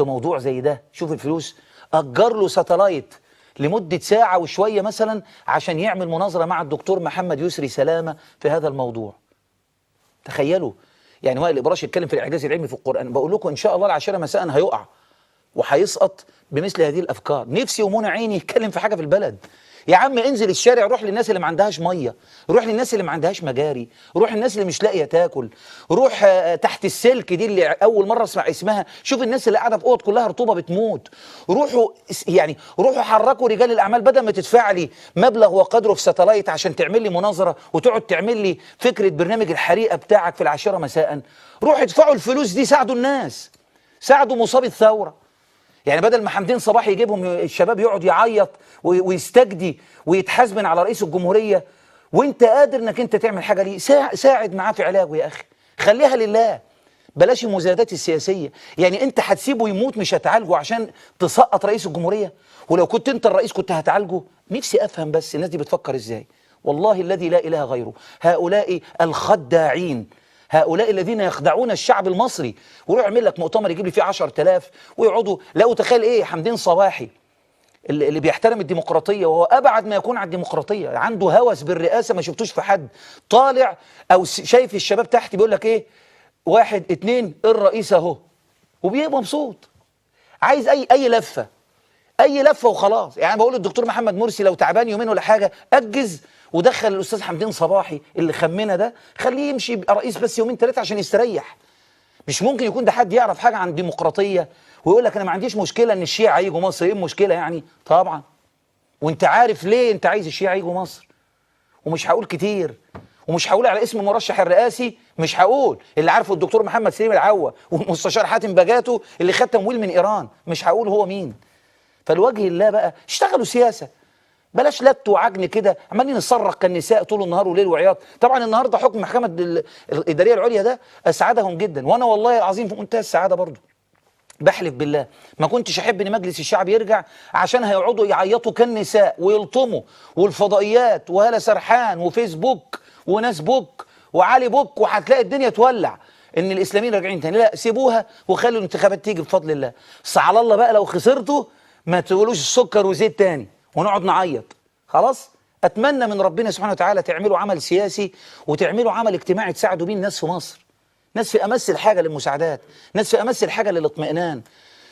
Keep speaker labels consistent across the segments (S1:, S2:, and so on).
S1: في موضوع زي ده. شوف الفلوس، أجر له ساتلايت لمدة ساعة وشوية مثلا عشان يعمل مناظرة مع الدكتور محمد يسري سلامة في هذا الموضوع. تخيلوا، يعني وائل الإبراشي يتكلم في الإعجاز العلمي في القرآن، بقول لكم إن شاء الله العاشرة مساء هيقع وهيسقط بمثل هذه الأفكار. نفسي ومنى عيني يتكلم في حاجة في البلد. يا عم انزل الشارع، روح للناس اللي ما عندهاش ميه، روح للناس اللي ما عندهاش مجاري، روح للناس اللي مش لاقيه تاكل، روح تحت السلك دي اللي اول مره اسمع اسمها، شوف الناس اللي قاعده في اوض كلها رطوبه بتموت. روحوا يعني روحوا حركوا رجال الاعمال، بدل ما تدفع لي مبلغ وقدره في ساتلايت عشان تعمل لي مناظره وتقعد تعمل لي فكره برنامج الحريقه بتاعك في العاشره مساء، روح ادفعوا الفلوس دي، ساعدوا الناس، ساعدوا مصاب الثوره. يعني بدل ما حمدين صباح يجيبهم الشباب يقعد يعيط ويستجدي ويتحاسبن على رئيس الجمهورية، وانت قادر انك انت تعمل حاجة ليه، ساعد معاه في علاجه يا اخي، خليها لله، بلاش المزايدات السياسية. يعني انت هتسيبه يموت مش هتعالجه عشان تسقط رئيس الجمهورية؟ ولو كنت انت الرئيس كنت هتعالجه؟ نفسي افهم بس الناس دي بتفكر ازاي. والله الذي لا اله غيره، هؤلاء الخداعين، هؤلاء الذين يخدعون الشعب المصري، ويروح يعمل لك مؤتمر يجيب لي فيه 10,000 ويقعدوا. لا تخيل ايه حمدين صباحي اللي بيحترم الديمقراطيه وهو ابعد ما يكون عن الديمقراطيه، عنده هوس بالرئاسه ما شفتوش في حد، طالع او شايف الشباب تحت بيقول لك ايه، 1 2 الرئيس اهو، وبيبقى مبسوط، عايز اي لفه، اي لفه وخلاص. يعني بقول للدكتور محمد مرسي لو تعبان يومين ولا حاجه اجز ودخل الاستاذ حمدين صباحي اللي خمنا ده، خليه يمشي يبقى رئيس بس يومين 3 عشان يستريح. مش ممكن يكون ده حد يعرف حاجه عن الديمقراطيه ويقول لك انا ما عنديش مشكله ان الشيعة يجوا مصر، ايه المشكله يعني؟ طبعا. وانت عارف ليه انت عايز الشيعة يجوا مصر، ومش هقول كتير، ومش هقول على اسم المرشح الرئاسي، مش هقول، اللي عارفه الدكتور محمد سليم العوة والمستشار حاتم بجاتو اللي خد تمويل من ايران، مش هقول هو مين. فلوجه الله بقى اشتغلوا سياسه، بلاش لت وعجن كده عمالين نصرخ كالنساء طول النهار وليل وعياط. طبعا النهارده حكم المحكمه الاداريه العليا ده اسعدهم جدا، وانا والله العظيم في منتهى السعاده برضه، بحلف بالله ما كنتش احب ان مجلس الشعب يرجع عشان هيقعدوا يعيطوا كالنساء ويلطموا، والفضائيات وهلا سرحان وفيسبوك وناس بوك وعلي بوك، وهتلاقي الدنيا تولع ان الاسلاميين راجعين تاني. لا سيبوها وخلوا الانتخابات تيجي بفضل الله. بس على الله بقى لو خسرتوا ما تقولوش السكر وزيت تاني ونقعد نعيط. خلاص، اتمنى من ربنا سبحانه وتعالى تعملوا عمل سياسي وتعملوا عمل اجتماعي تساعدوا بيه الناس في مصر، ناس في امس الحاجه للمساعدات، ناس في امس الحاجه للاطمئنان.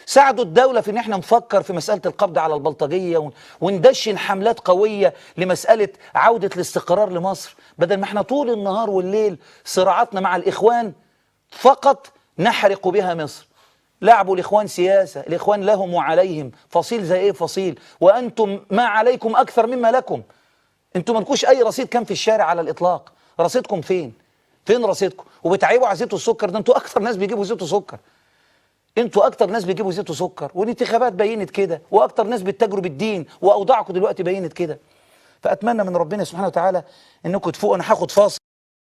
S1: ساعدوا الدوله في ان احنا نفكر في مساله القبض على البلطجيه وندشن حملات قويه لمساله عوده الاستقرار لمصر، بدل ما احنا طول النهار والليل صراعاتنا مع الاخوان فقط نحرق بها مصر. لعبوا الاخوان سياسه، الاخوان لهم وعليهم، فصيل زي ايه فصيل، وانتم ما عليكم اكثر مما لكم. انتم مالكوش اي رصيد كان في الشارع على الاطلاق، رصيدكم فين؟ فين رصيدكم؟ وبتعيبوا على زيت والسكر، ده انتوا اكتر ناس بيجيبوا زيت وسكر، انتوا اكتر ناس بيجيبوا زيت وسكر، والانتخابات بينت كده، واكتر ناس بتتاجروا بالدين، واوضاعكم دلوقتي بينت كده. فاتمنى من ربنا سبحانه وتعالى انكم تفوقوا. انا هاخد فاصل.